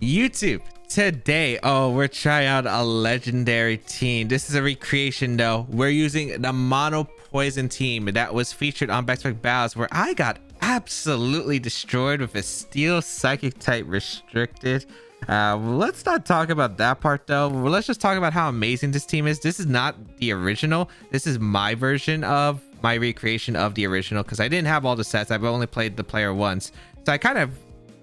YouTube today. Oh, we're trying out a legendary team. This is a recreation though. We're using the mono poison team that was featured on Baek Battles, where I got absolutely destroyed with a steel psychic type restricted. Let's not talk about that part though. Let's just talk about how amazing this team is. This is not the original. This is my version of my recreation of the original, because I didn't have all the sets. I've only played the player once, so I kind of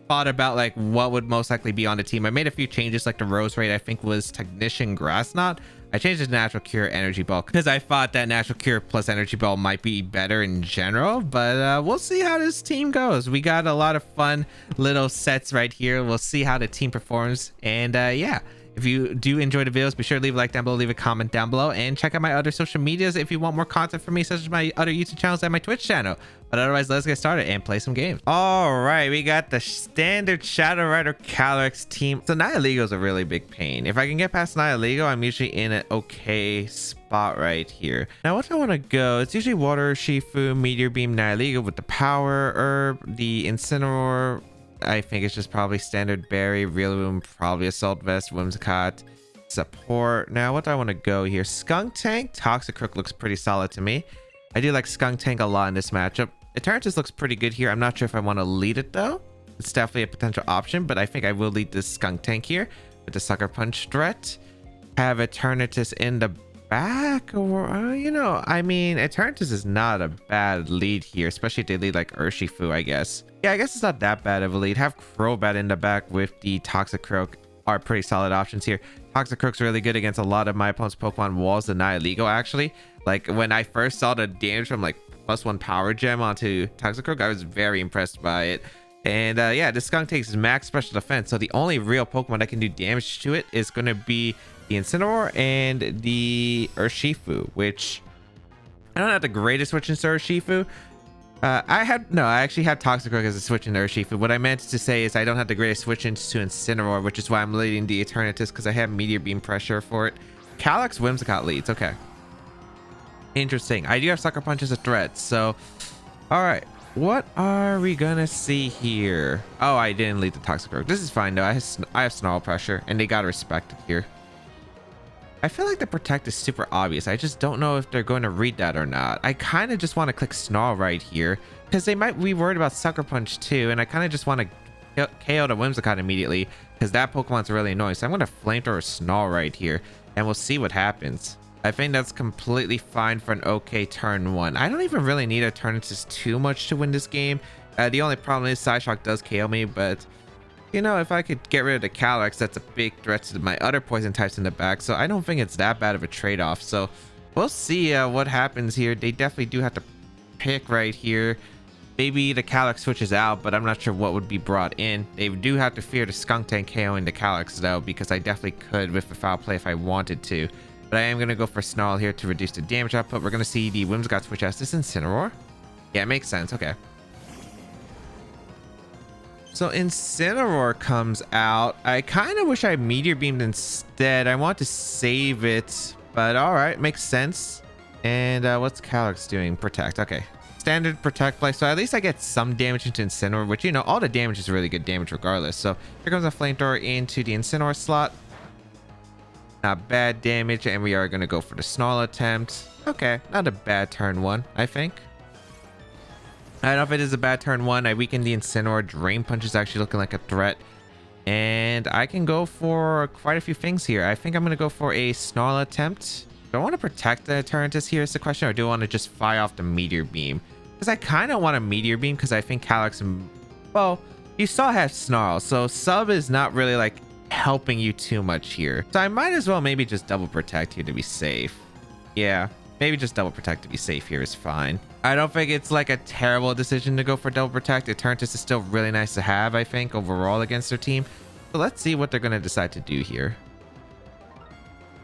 thought about like what would most likely be on the team. I made a few changes, like the Roserade I think was Technician Grass Knot. I changed it to Natural Cure Energy Ball because I thought that Natural Cure plus Energy Ball might be better in general, but we'll see how this team goes. We got a lot of fun little sets right here. We'll see how the team performs, and yeah, if you do enjoy the videos, be sure to leave a like down below, leave a comment down below, and check out my other social medias if you want more content from me, such as my other YouTube channels and my Twitch channel. But otherwise, let's get started and play some games. All right, we got the standard Shadow Rider Calyrex team. So Nihilego is a really big pain. If I can get past Nihilego, I'm usually in an okay spot right here. Now, what I want to go, it's usually Water, Shifu, Meteor Beam, Nihilego with the Power Herb, the Incineroar. I think it's just probably standard Berry, Rillaboom, probably Assault Vest, Whimsicott, Support. Now, what do I want to go here? Skuntank, Toxapex looks pretty solid to me. I do like Skuntank a lot in this matchup. Eternatus looks pretty good here. I'm not sure if I want to lead it though. It's definitely a potential option, but I think I will lead this Skuntank here with the Sucker Punch threat. Have Eternatus in the back, or you know, I mean, Eternatus is not a bad lead here, especially if they lead like Urshifu, I guess. Yeah, I guess it's not that bad of a lead. Have Crobat in the back with the Toxapex are pretty solid options here. Toxapex really good against a lot of my opponent's Pokemon walls, the Nihilego actually. Like when I first saw the damage from like +1 power gem onto Toxapex, I was very impressed by it. And yeah, this skunk takes max special defense, so the only real Pokemon that can do damage to it is going to be the Incineroar and the Urshifu, which I don't have the greatest switch into Urshifu. I actually had Toxapex as a switch into Urshifu. What I meant to say is I don't have the greatest switch into Incineroar, which is why I'm leading the Eternatus, because I have Meteor Beam pressure for it. Calyrex Whimsicott leads. Okay. Interesting. I do have Sucker Punch as a threat, so all right. What are we gonna see here? Oh, I didn't lead the Toxapex. This is fine though. I have Snarl pressure, and they gotta respect it here. I feel like the Protect is super obvious. I just don't know if they're going to read that or not. I kind of just want to click Snarl right here, because they might be worried about Sucker Punch too, and I kind of just want to KO the Whimsicott immediately, because that Pokemon's really annoying. So I'm going to Flamethrower Snarl right here, and we'll see what happens. I think that's completely fine for an okay turn one. I don't even really need Eternatus too much to win this game. The only problem is Psyshock does KO me, but you know, if I could get rid of the Calyrex, that's a big threat to my other poison types in the back, so I don't think it's that bad of a trade-off. So we'll see what happens here. They definitely do have to pick right here. Maybe the Calyrex switches out, but I'm not sure what would be brought in. They do have to fear the Skuntank KOing the Calyrex though, because I definitely could with the foul play if I wanted to. But I am going to go for Snarl here to reduce the damage output. We're going to see the Whimsicott switch out. Is this Incineroar? Yeah, it makes sense. Okay. So Incineroar comes out. I kind of wish I Meteor Beamed instead. I want to save it, but all right, makes sense. And what's Calyrex doing? Protect. Okay. Standard Protect play. So at least I get some damage into Incineroar, which, you know, all the damage is really good damage regardless. So here comes a Flamethrower into the Incineroar slot. Not bad damage, and we are going to go for the Snarl attempt. Okay, not a bad turn one, I think. I don't know if it is a bad turn one. I weakened the Incineroar. Drain Punch is actually looking like a threat. And I can go for quite a few things here. I think I'm going to go for a Snarl attempt. Do I want to protect the Eternatus here is the question, or do I want to just fire off the Meteor Beam? Because I kind of want a Meteor Beam, because I think Calyrex, well, you still have Snarl, so sub is not really like helping you too much here. So I might as well maybe just double protect here to be safe. Yeah, maybe just double protect to be safe here is fine. I don't think it's like a terrible decision to go for double protect. Eternatus is still really nice to have, I think, overall against their team. So let's see what they're going to decide to do here.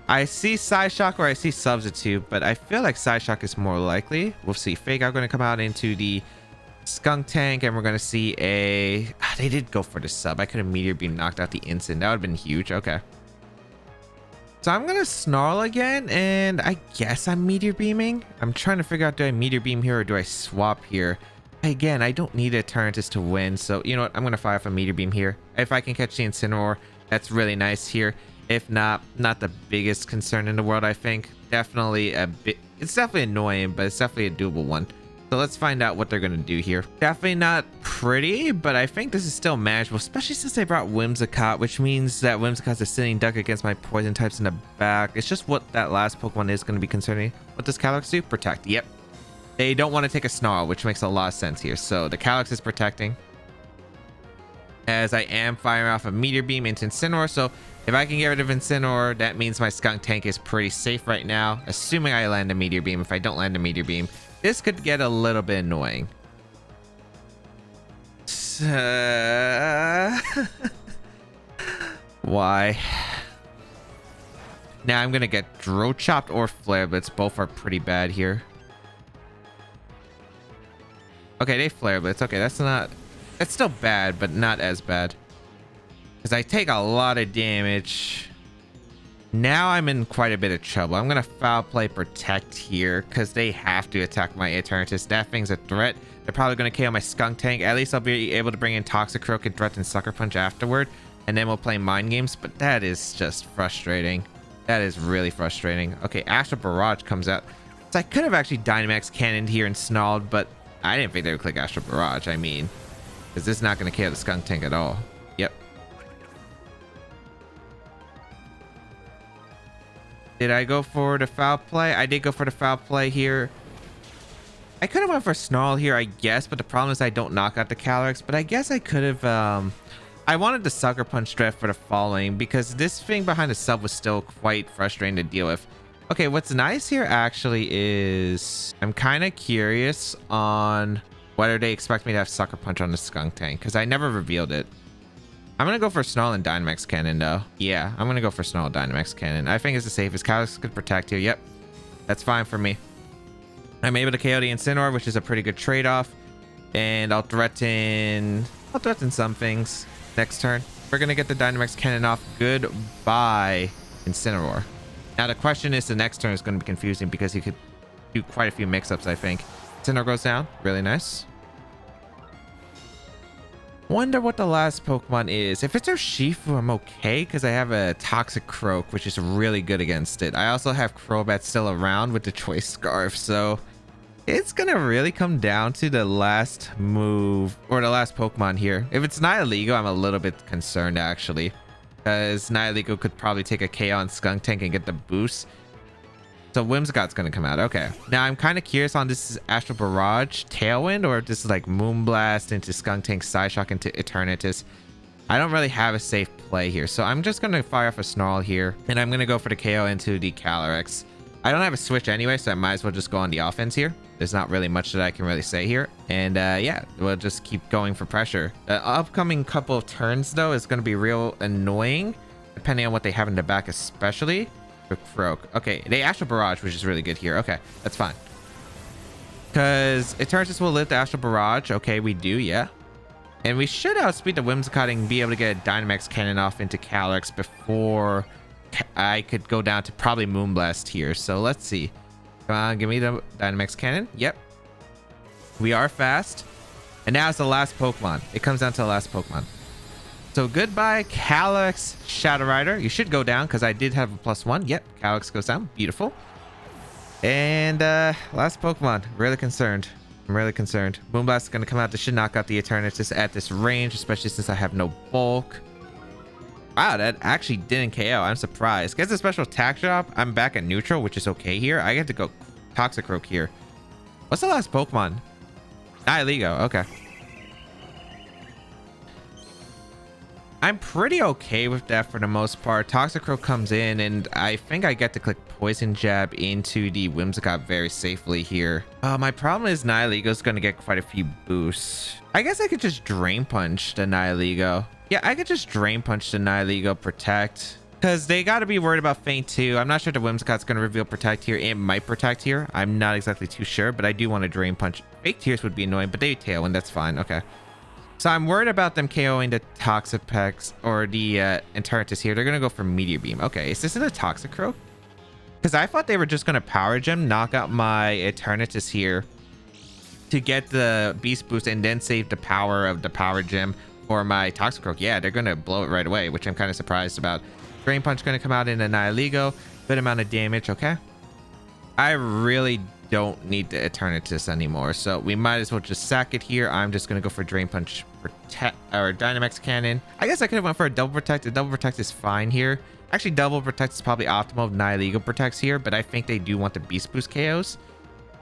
I see Psyshock or I see Substitute, but I feel like Psyshock is more likely. We'll see. Fake Out going to come out into the Skuntank, and we're going to see a... they did go for the sub. I could have Meteor Beam knocked out the instant. That would have been huge. Okay. So I'm going to Snarl again, and I guess I'm Meteor Beaming. I'm trying to figure out, do I Meteor Beam here or do I swap here? Again, I don't need Eternatus to win, so you know what? I'm going to fire off a Meteor Beam here. If I can catch the Incineroar, that's really nice here. If not, not the biggest concern in the world, I think. Definitely a bit... It's definitely annoying, but it's definitely a doable one. So let's find out what they're going to do here. Definitely not pretty, but I think this is still manageable, especially since they brought Whimsicott, which means that Whimsicott's a sitting duck against my poison types in the back. It's just what that last Pokemon is going to be concerning. What does Calyrex do? Protect. Yep. They don't want to take a Snarl, which makes a lot of sense here. So the Calyrex is protecting. As I am firing off a Meteor Beam into Incineroar. So if I can get rid of Incineroar, that means my Skuntank is pretty safe right now. Assuming I land a Meteor Beam. If I don't land a Meteor Beam, this could get a little bit annoying. Why? Now I'm going to get Drow Chopped or Flare Blitz. Both are pretty bad here. Okay, they Flare Blitz. Okay, that's still bad, but not as bad. Because I take a lot of damage. Now I'm in quite a bit of trouble. I'm going to Foul Play Protect here because they have to attack my Eternatus. That thing's a threat. They're probably going to KO my Skuntank. At least I'll be able to bring in Toxicroak and threaten Sucker Punch afterward. And then we'll play Mind Games. But that is just frustrating. That is really frustrating. Okay, Astral Barrage comes out. So I could have actually Dynamax Cannon here and Snarled, but I didn't think they would click Astral Barrage. I mean, because this is not going to KO the Skuntank at all. Yep. Did I go for the Foul Play? I did go for the Foul Play here. I could have went for Snarl here, I guess, but the problem is I don't knock out the Calyrex. But I guess I could have... I wanted the Sucker Punch draft for the following because this thing behind the sub was still quite frustrating to deal with. Okay, what's nice here actually is I'm kind of curious on whether they expect me to have Sucker Punch on the Skuntank because I never revealed it. I'm going to go for Snarl and Dynamax Cannon though. Yeah, I'm going to go for Snarl and Dynamax Cannon. I think it's the safest. Calyrex could protect here. Yep, that's fine for me. I'm able to KO the Incineroar, which is a pretty good trade-off. And I'll threaten some things next turn. We're going to get the Dynamax Cannon off. Goodbye, Incineroar. Now the question is, the next turn is going to be confusing because he could do quite a few mix-ups, I think. Incineroar goes down. Really nice. Wonder what the last Pokemon is. If it's Urshifu, I'm okay because I have a Toxicroak, which is really good against it. I also have Crobat still around with the Choice Scarf, so it's going to really come down to the last move or the last Pokemon here. If it's Nihilego, I'm a little bit concerned actually. Because Nihilego could probably take a KO on Skuntank and get the boost. So Whimsicott's going to come out. Okay. Now I'm kind of curious on this is Astral Barrage, Tailwind, or if this is like Moonblast into Skuntank, Psyshock into Eternatus. I don't really have a safe play here. So I'm just going to fire off a Snarl here. And I'm going to go for the KO into the Calyrex. I don't have a switch anyway, so I might as well just go on the offense here. There's not really much that I can really say here. And yeah, we'll just keep going for pressure. The upcoming couple of turns, though, is going to be real annoying, depending on what they have in the back, especially for Croak. Okay, they Astral Barrage, which is really good here. Okay, that's fine. Because Eternatus will live the Astral Barrage. Okay, we do, yeah. And we should outspeed the Whimsicott and be able to get a Dynamax Cannon off into Calyrex before I could go down to probably Moonblast here. So let's see. Come on, give me the Dynamax Cannon. Yep. We are fast. And now it's the last Pokemon. It comes down to the last Pokemon. So goodbye, Calyrex Shadow Rider. You should go down because I did have a +1. Yep, Calyrex goes down. Beautiful. And last Pokemon. Really concerned. I'm really concerned. Moonblast is going to come out. This should knock out the Eternatus at this range, especially since I have no bulk. Wow, that actually didn't KO. I'm surprised. Gets a special attack drop. I'm back at neutral, which is okay here. I get to go Toxicroak here. What's the last Pokemon? Nihilego. Okay. I'm pretty okay with that for the most part. Toxicroak comes in, and I think I get to click Poison Jab into the Whimsicott very safely here. My problem is Nihilego's going to get quite a few boosts. I guess I could just Drain Punch the Nihilego. Yeah, I could just Drain Punch the Nihilego Protect. Because they got to be worried about Feint too. I'm not sure the Whimsicott's going to reveal Protect here. It might Protect here. I'm not exactly too sure, but I do want to Drain Punch. Fake Tears would be annoying, but they Tailwind. That's fine. Okay. So I'm worried about them KOing the Toxapex or the Eternatus here. They're going to go for Meteor Beam. Okay, is this in a Toxicroak? Because I thought they were just going to Power Gem, knock out my Eternatus here, to get the beast boost and then save the power of the power gem for my Toxicroak. Yeah, they're gonna blow it right away, which I'm kind of surprised about. Drain Punch gonna come out in a Nihilego. Good amount of damage. Okay, I really don't need the Eternatus anymore, so we might as well just sack it here. I'm just gonna go for Drain Punch, Protect, or Dynamax Cannon. I guess I could have went for a Double Protect. A Double Protect is fine here. Actually, Double Protect is probably optimal. Nihilego protects here, but I think they do want the Beast Boost KOs.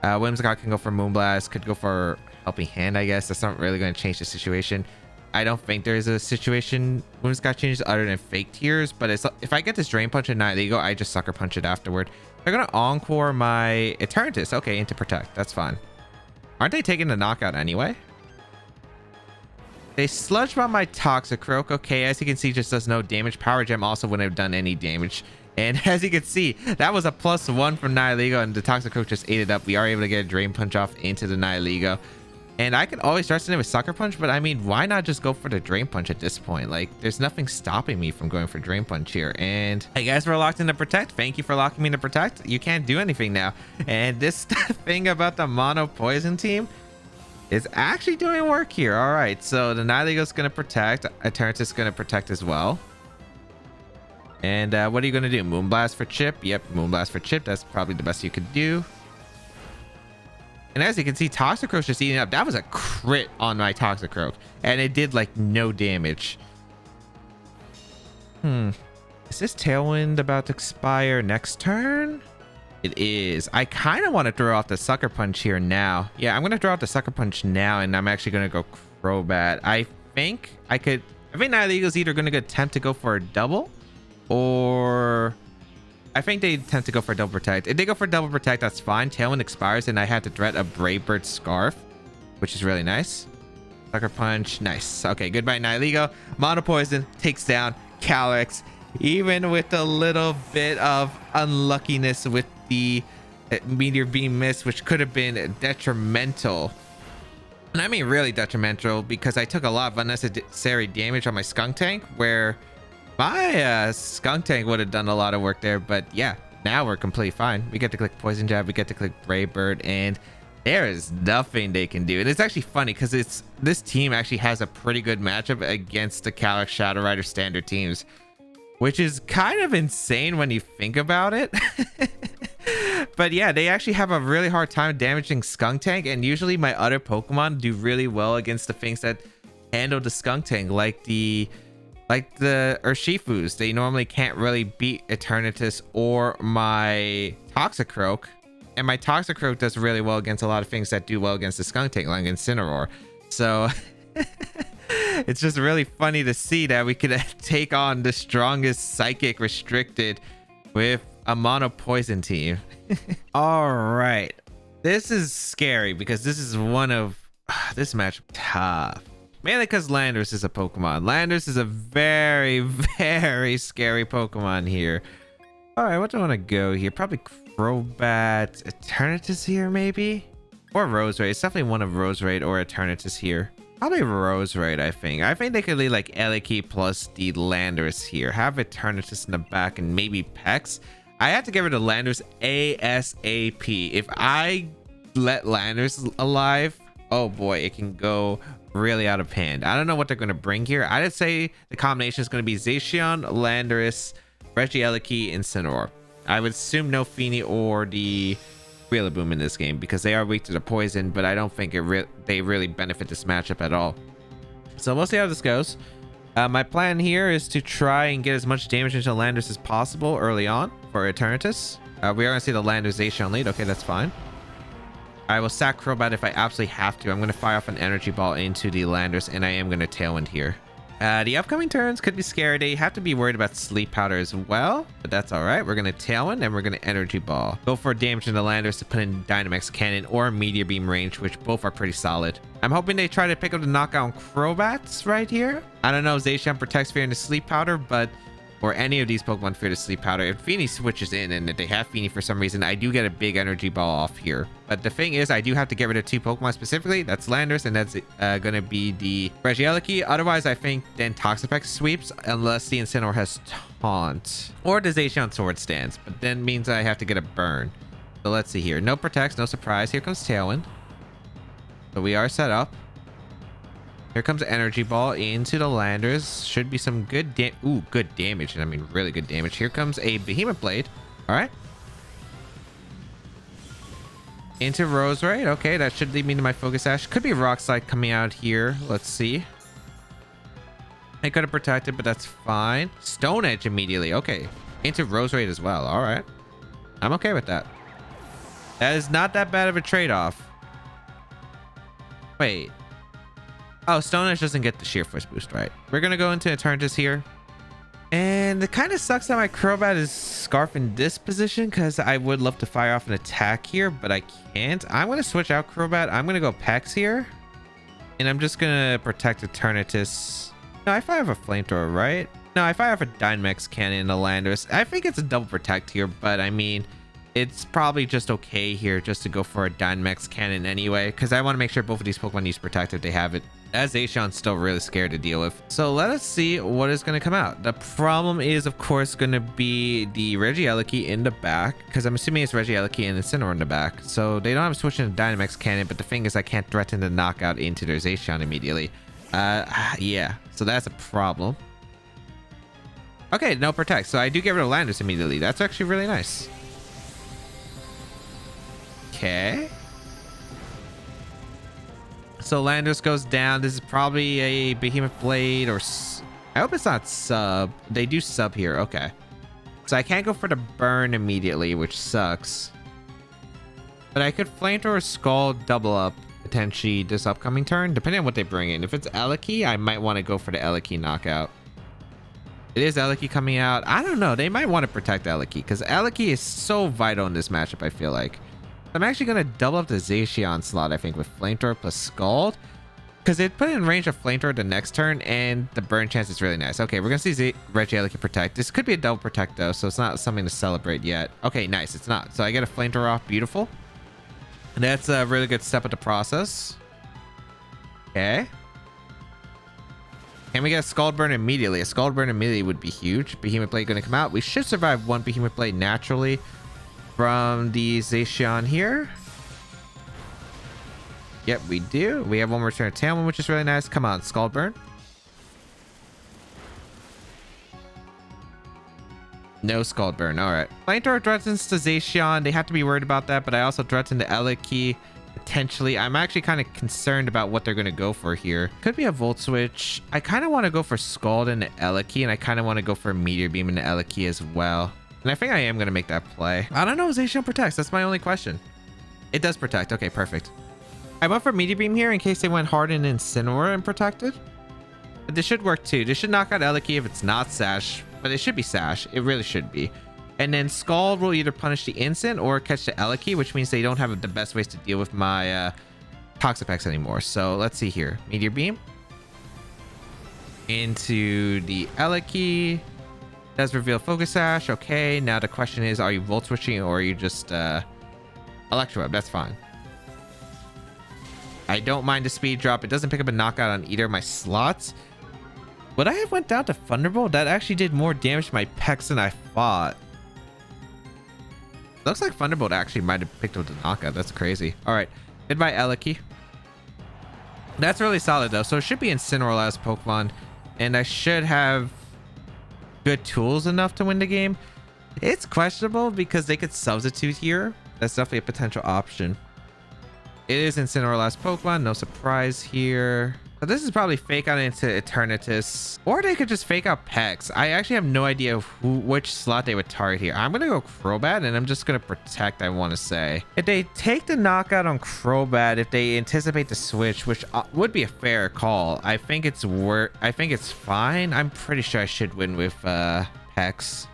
Whimsicott can go for Moonblast, could go for Helping Hand, I guess. That's not really going to change the situation. I don't think there is a situation Whimsicott changes other than Fake Tears, but it's, if I get this Drain Punch and Nihilego, I just Sucker Punch it afterward. They're going to Encore my Eternatus. Okay, into Protect. That's fine. Aren't they taking the knockout anyway? They Sludge Bomb my Toxicroak. Okay, as you can see, just does no damage. Power Gem also wouldn't have done any damage. And as you can see, that was a +1 from Nihilego, and the Toxicroak just ate it up. We are able to get a Drain Punch off into the Nihilego. And I could always dress it in with Sucker Punch, but I mean, why not just go for the Drain Punch at this point? Like, there's nothing stopping me from going for Drain Punch here. And I guess we're locked into Protect. Thank you for locking me into Protect. You can't do anything now. And this thing about the Mono Poison team is actually doing work here. All right, so the Nihilego's going to Protect. Eternatus is going to Protect as well. And what are you going to do? Moonblast for chip? Yep, Moonblast for chip. That's probably the best you could do. And as you can see, Toxicroak's just eating up. That was a crit on my Toxicroak, and it did like no damage. Is this Tailwind about to expire next turn? It is. I kind of want to throw out the Sucker Punch here now. Yeah, I'm going to throw out the Sucker Punch now, and I'm actually going to go Crobat. I think Nihilego's either going to attempt to go for a double, or I think they attempt to go for a Double Protect. If they go for Double Protect, that's fine. Tailwind expires, and I had to threat a Brave Bird Scarf, which is really nice. Sucker Punch. Nice. Okay, goodbye, Nihilego. Mono Poison takes down Calyrex, even with a little bit of unluckiness with the Meteor Beam miss, which could have been detrimental. And I mean really detrimental, because I took a lot of unnecessary damage on my Skuntank, where my Skuntank would have done a lot of work there. But yeah, now we're completely fine. We get to click Poison Jab, we get to click Brave Bird, and there is nothing they can do. And it's actually funny because this team actually has a pretty good matchup against the Calyrex Shadow Rider standard teams, which is kind of insane when you think about it. But yeah, they actually have a really hard time damaging Skuntank, and usually my other Pokemon do really well against the things that handle the Skuntank, like the Urshifus. They normally can't really beat Eternatus or my Toxicroak, and my Toxicroak does really well against a lot of things that do well against the Skuntank, like Incineroar. So it's just really funny to see that we could take on the strongest Psychic restricted with a Mono Poison team. All right, this is scary because this is one of this match tough, mainly because Landorus is a Pokemon. Landorus is a very, very scary Pokemon here. All right, what do I want to go here? Probably Crobat, Eternatus here, maybe, or Roserade. It's definitely one of Roserade or Eternatus here. Probably Roserade, I think. I think they could lead like Eliki plus the Landorus here. Have Eternatus in the back and maybe Pex. I have to get rid of Landorus ASAP. If I let Landorus alive, oh boy, it can go really out of hand. I don't know what they're going to bring here. I'd say the combination is going to be Zacian, Landorus, Regieleki, and Incineroar. I would assume no Feeny or the Rillaboom in this game because they are weak to the poison, but I don't think they really benefit this matchup at all. So we'll see how this goes. My plan here is to try and get as much damage into Landorus as possible early on for Eternatus. We are going to see the Landorus Zacian lead. Okay, that's fine. I will sack Crobat if I absolutely have to. I'm going to fire off an Energy Ball into the Landorus, and I am going to Tailwind here. The upcoming turns could be scary. They have to be worried about Sleep Powder as well, but that's all right. We're going to Tailwind, and we're going to Energy Ball. Go for damage into Landorus to put in Dynamax Cannon or Meteor Beam range, which both are pretty solid. I'm hoping they try to pick up the knockout on Crobats right here. I don't know if Zacian protects fear into Sleep Powder, but or any of these Pokemon fear to Sleep Powder. If Feeny switches in and if they have Feeny for some reason, I do get a big Energy Ball off here. But the thing is, I do have to get rid of two Pokemon specifically. That's Landorus, and that's going to be the Regieleki. Otherwise, I think then Toxapex sweeps unless the Incineroar has Taunt. Or the Zacian Sword Stance, but then means I have to get a burn. So let's see here. No protects, no surprise. Here comes Tailwind. So we are set up. Here comes Energy Ball into the Landers. Should be some good good damage. And I mean really good damage. Here comes a Behemoth Blade. All right. Into Roserade. Okay, that should lead me to my Focus Sash. Could be Rock Slide coming out here. Let's see. I could have protected, but that's fine. Stone Edge immediately. Okay. Into Roserade as well. All right. I'm okay with that. That is not that bad of a trade-off. Wait. Oh, Stone Edge doesn't get the Sheer Force boost, right? We're going to go into Eternatus here. And it kind of sucks that my Crobat is scarfing this position because I would love to fire off an attack here, but I can't. I'm going to switch out Crobat. I'm going to go Pex here. And I'm just going to protect Eternatus. No, I fire off a Flamethrower, right? No, I fire off a Dynamax Cannon in the Landers. I think it's a double protect here, but I mean, it's probably just okay here just to go for a Dynamax Cannon anyway, because I want to make sure both of these Pokemon use protect if they have it. As Zacian's still really scared to deal with. So let us see what is going to come out. The problem is, of course, going to be the Regieleki in the back, because I'm assuming it's Regieleki and Incineroar in the back. So they don't have to switch into Dynamax Cannon, but the thing is I can't threaten the knockout into their Zacian immediately. Yeah, so that's a problem. Okay, no protect. So I do get rid of Landers immediately. That's actually really nice. Okay. So Landers goes down. This is probably a Behemoth Blade or... I hope it's not sub. They do sub here. Okay. So I can't go for the burn immediately, which sucks. But I could Flamethrower Scald double up potentially this upcoming turn, depending on what they bring in. If it's Eleki, I might want to go for the Eleki knockout. It is Eleki coming out. I don't know. They might want to protect Eleki because Eleki is so vital in this matchup, I feel like. I'm actually going to double up the Zacian slot, I think, with Flamethrower plus Scald. Because it put it in range of Flamethrower the next turn, and the burn chance is really nice. Okay, we're going to see Regieleki protect. This could be a double protect, though, so it's not something to celebrate yet. Okay, nice. It's not. So I get a Flamethrower off. Beautiful. And that's a really good step of the process. Okay. Can we get a Scald Burn immediately? A Scald Burn immediately would be huge. Behemoth Blade going to come out. We should survive one Behemoth Blade naturally from the Zacian here. Yep, we do. We have one more turn of Tailwind, which is really nice. Come on, Scald Burn. No Scald Burn. All right. Flamethrower threatens to Zacian. They have to be worried about that, but I also threaten the Eleki potentially. I'm actually kind of concerned about what they're going to go for here. Could be a Volt Switch. I kind of want to go for Scald and the Eleki, and I kind of want to go for a Meteor Beam and the Eleki as well. And I think I am going to make that play. I don't know if Zacian protects. That's my only question. It does protect. Okay, perfect. I went for Meteor Beam here in case they went hard in Incineroar and protected. But this should work too. This should knock out Eleki if it's not Sash. But it should be Sash. It really should be. And then Scald will either punish the Incin or catch the Eleki, which means they don't have the best ways to deal with my Toxapex anymore. So let's see here. Meteor Beam. Into the Eleki. Does reveal Focus Sash. Okay, now the question is, are you Volt Switching or are you just Electro Web? That's fine. I don't mind the speed drop. It doesn't pick up a knockout on either of my slots. Would I have went down to Thunderbolt? That actually did more damage to my Pex than I thought. Looks like Thunderbolt actually might have picked up the knockout. That's crazy. All right, goodbye Eleki. That's really solid though. So it should be Incineroar as Pokemon, and I should have good tools enough to win the game. It's questionable because they could substitute here. That's definitely a potential option. It is Incineroar last Pokemon, no surprise here. But this is probably fake out into Eternatus, or they could just fake out Pex. I actually have no idea which slot they would target here. I'm gonna go Crobat, and I'm just gonna protect, I want to say. If they take the knockout on Crobat, if they anticipate the switch, which would be a fair call, I think it's fine. I'm pretty sure I should win with Pex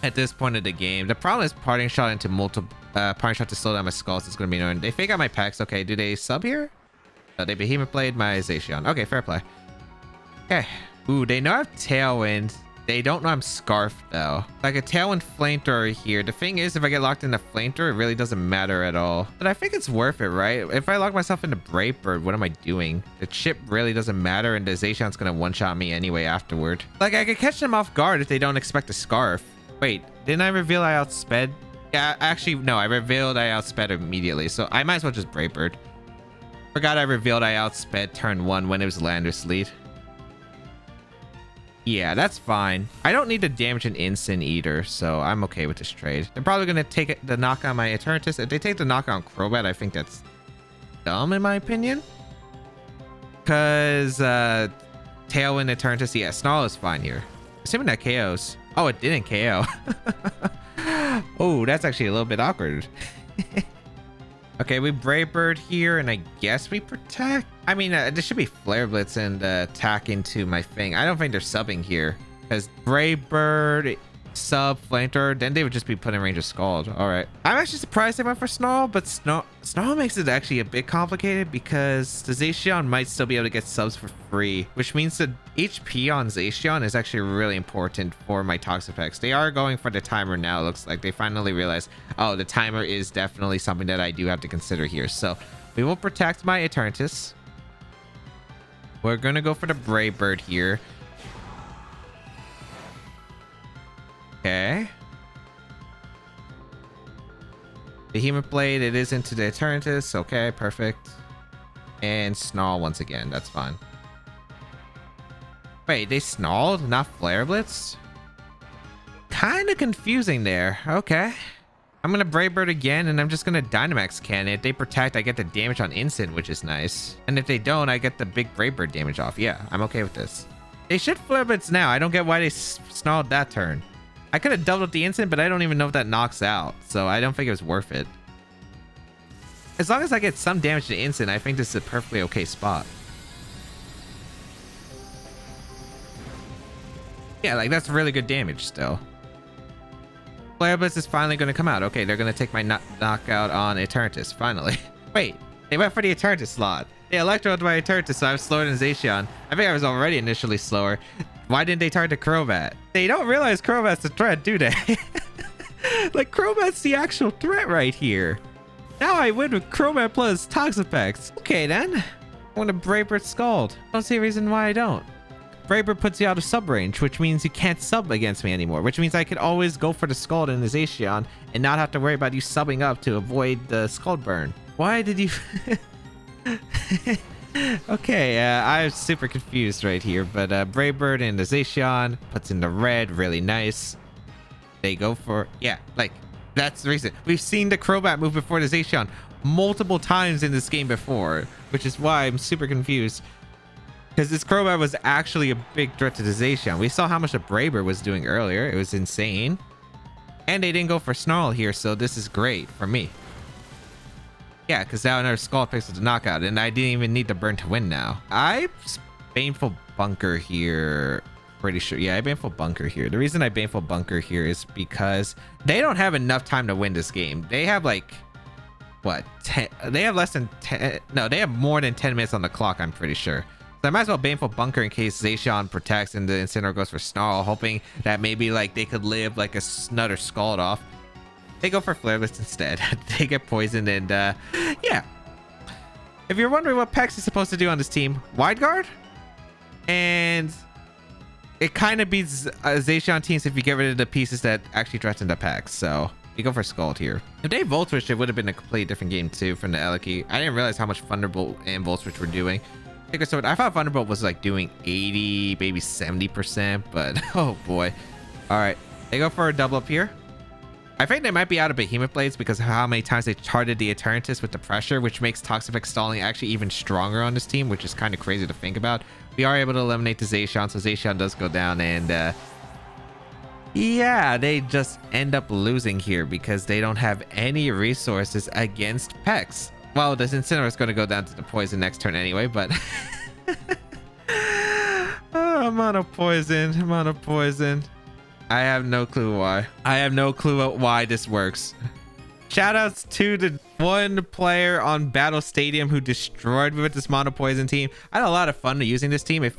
at this point of the game. The problem is parting shot into multiple parting shot to slow down my skulls is going to be annoying. They fake out my Pex. Okay, do they sub here? No, they Behemoth Blade my Zacian. Okay, fair play. Okay. Ooh, they know I have Tailwind. They don't know I'm Scarfed though. Like a Tailwind Flamethrower here. The thing is, if I get locked into Flamethrower, it really doesn't matter at all. But I think it's worth it, right? If I lock myself into Brave Bird, what am I doing? The chip really doesn't matter, and the Zacian's going to one-shot me anyway afterward. Like, I could catch them off guard if they don't expect a Scarf. Wait, didn't I reveal I outsped? Yeah, actually, no, I revealed I outsped immediately, so I might as well just Brave Bird. Forgot I revealed I outsped turn 1 when it was Landor's lead. Yeah, that's fine. I don't need to damage an instant either, so I'm okay with this trade. They're probably going to take the knock on my Eternatus. If they take the knock on Crobat, I think that's dumb in my opinion. Because Tailwind, Eternatus, yeah, Snarl is fine here. Assuming that KOs. Oh, it didn't KO. Oh, that's actually a little bit awkward. Okay, we Brave Bird here, and I guess we protect. I mean, there should be Flare Blitz and attack into my thing. I don't think they're subbing here because Brave Bird, sub, Flamethrower, then they would just be put in range of Scald. All right. I'm actually surprised they went for Snarl, but Snarl makes it actually a bit complicated because the Zacian might still be able to get subs for free, which means the HP on Zacian is actually really important for my Toxapex. They are going for the timer now. It looks like they finally realized, oh, the timer is definitely something that I do have to consider here. So we will protect my Eternatus. We're going to go for the Brave Bird here. Okay. Behemoth Blade, it is into the Eternatus. Okay, perfect. And Snarl once again. That's fine. Wait, they Snarled, not Flare Blitz? Kind of confusing there. Okay. I'm going to Brave Bird again, and I'm just going to Dynamax Cannon. If they protect, I get the damage on instant, which is nice. And if they don't, I get the big Brave Bird damage off. Yeah, I'm okay with this. They should Flare Blitz now. I don't get why they Snarled that turn. I could have doubled up the instant, but I don't even know if that knocks out. So I don't think it was worth it. As long as I get some damage to the instant, I think this is a perfectly okay spot. Yeah, like that's really good damage still. Flare Blitz is finally going to come out. Okay, they're going to take my knockout on Eternatus, finally. Wait, they went for the Eternatus slot. They electroed my Eternatus, so I was slower than Zacian. I think I was already initially slower. Why didn't they target Crobat? They don't realize Crobat's a threat, do they? Like, Crobat's the actual threat right here. Now I win with Crobat plus Toxapex. Okay, then. I want to Brave Bird Scald. Don't see a reason why I don't. Brave Bird puts you out of sub range, which means you can't sub against me anymore, which means I could always go for the Scald in the Zacian and not have to worry about you subbing up to avoid the Scald burn. Why did you... Okay, I'm super confused right here, but Brave Bird and the Zacian puts in the red, really nice. They go for... Yeah, like, that's the reason. We've seen the Crobat move before the Zacian multiple times in this game before, which is why I'm super confused. Because this Crobat was actually a big threat to the Zacian. We saw how much the Brave Bird was doing earlier. It was insane. And they didn't go for Snarl here, so this is great for me. Yeah, because now another Skull picks with the knockout, and I didn't even need the burn to win now. I Baneful Bunker here. Pretty sure. Yeah, I Baneful Bunker here. The reason I Baneful Bunker here is because they don't have enough time to win this game. They have like, what, 10? They have less than 10. No, they have more than 10 minutes on the clock, I'm pretty sure. So I might as well Baneful Bunker in case Zacian protects and the Incineroar goes for Snarl, hoping that maybe like they could live like another Scald off. They go for Flare Blitz instead. They get poisoned and yeah. If you're wondering what Pex is supposed to do on this team, Wide Guard. And it kind of beats Zacian teams if you get rid of the pieces that actually threaten the Pex. So you go for Scald here. If they Volt Switch, it would have been a completely different game too from the Eliki. I didn't realize how much Thunderbolt and Volt Switch were doing. I thought Thunderbolt was like doing 80, maybe 70%, but oh boy. All right, they go for a double up here. I think they might be out of Behemoth Blades because of how many times they charted the Eternatus with the pressure, which makes Toxapex stalling actually even stronger on this team, which is kind of crazy to think about. We are able to eliminate the Zacian, so Zacian does go down, and yeah, they just end up losing here because they don't have any resources against Pex. Well, this Incineroar is going to go down to the poison next turn anyway, but oh, I'm on a poison. I'm on a poison. I have no clue why. I have no clue why this works. Shoutouts to the one player on Battle Stadium who destroyed me with this mono poison team. I had a lot of fun using this team. If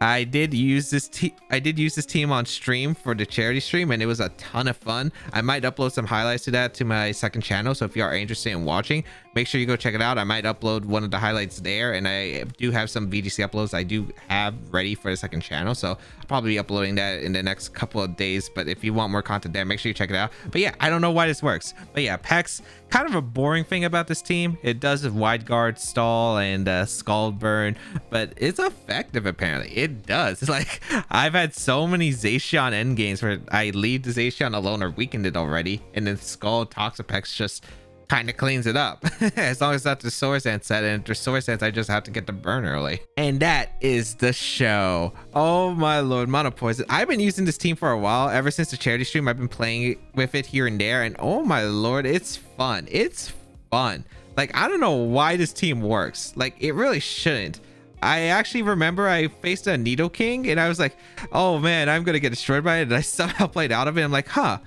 I did use this team on stream for the charity stream, and it was a ton of fun. I might upload some highlights to that to my second channel, so if you are interested in watching, make sure you go check it out. I might upload one of the highlights there, and I do have some VGC uploads I do have ready for the second channel, so I'll probably be uploading that in the next couple of days. But if you want more content there, make sure you check it out. But yeah, I don't know why this works, but yeah, Pex, kind of a boring thing about this team. It does a wide guard stall and scald burn, but it's effective. Apparently it does. It's like, I've had so many Zacian end games where I leave the Zacian alone or weakened it already, and then Scald Toxapex just kind of cleans it up. As long as that's the Source Ant set, and the Source Ants, I just have to get the burn early. And that is the show. Oh my lord, Mono Poison. I've been using this team for a while. Ever since the charity stream, I've been playing with it here and there, and oh my lord, it's fun. It's fun. Like, I don't know why this team works. Like, it really shouldn't. I actually remember I faced a Nidoking, and I was like, oh man, I'm gonna get destroyed by it, and I somehow played out of it. I'm like, huh,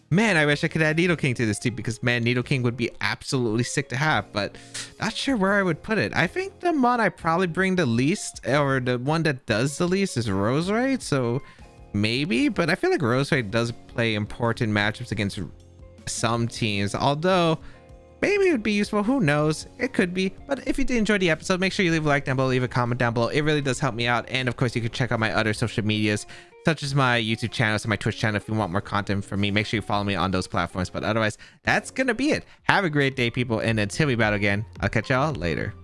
man, I wish I could add Nidoking to this team, because man, Nidoking would be absolutely sick to have, but not sure where I would put it. I think the mod I probably bring the least, or the one that does the least, is Roserade, so maybe, but I feel like Roserade does play important matchups against some teams, although maybe it would be useful. Who knows? It could be. But if you did enjoy the episode, make sure you leave a like down below, leave a comment down below. It really does help me out. And of course, you can check out my other social medias, such as my YouTube channel and my Twitch channel. If you want more content from me, make sure you follow me on those platforms. But otherwise, that's gonna be it. Have a great day, people, and until we battle again, I'll catch y'all later.